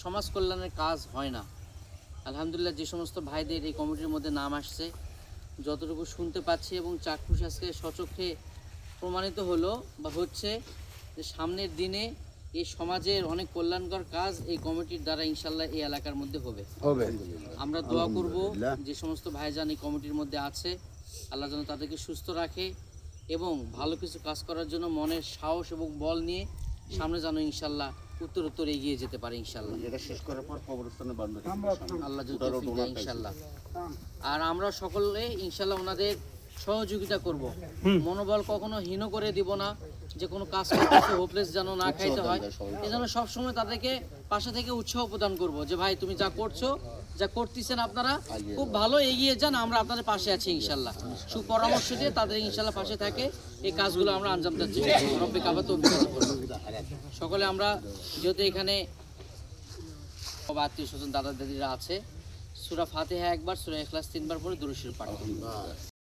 সমাজ কল্যাণের কাজ হয় না। আলহামদুলিল্লাহ যে সমস্ত ভাইদের এই কমিটির মধ্যে নাম আসছে, যতটুকু শুনতে পাচ্ছি এবং চাক্ষুষ আজকে সচক্ষে প্রমাণিত হলো বা হচ্ছে যে সামনের দিনে এই সমাজের অনেক কল্যাণকর কাজ এই কমিটির দ্বারা ইনশাল্লাহ এই এলাকার মধ্যে হবে। আমরা দোয়া করব যে সমস্ত ভাইজান এই কমিটির মধ্যে আছে, আল্লাহ যেন তাদেরকে সুস্থ রাখে এবং ভালো কিছু কাজ করার জন্য মনের সাহস এবং বল নিয়ে সামনে যেন ইনশাল্লাহ উত্তরোত্তর এগিয়ে যেতে পারে ইনশাল্লাহ। এটা শেষ করার পর কবরস্থানে বাঁধবে আল্লাহ যদি তৌফিক দেয় ইনশাল্লাহ। আর আমরা সকলে ইনশাল্লাহ ওনাদের সহযোগিতা করব, মনোবল কখনো হীন করে দিব না, যে কোনো কাজ করতে হোপলেস যেন না খাইতে হয়। এজন্য সবসময় তাদেরকে পাশে থেকে উৎসাহ প্রদান করব যে ভাই তুমি যা করছো, যা করতেছেন আপনারা খুব ভালো, এগিয়ে যান, আমরা আপনাদের পাশে আছি ইনশাল্লাহ। সুপরামর্শ দিয়ে তাদের ইনশাল্লাহ পাশে থাকে এই কাজগুলো আমরা আঞ্জাম দিচ্ছি। রব্বে কাবা তৌফিক দান করুন। সকলে আমরা যেহেতু এখানে আত্মীয় স্বজন দাদা দাদিরা আছে, সূরা ফাতিহা একবার, সূরা ইখলাস 3 বার পরে দুরূদ শরীফ পাঠ করুন।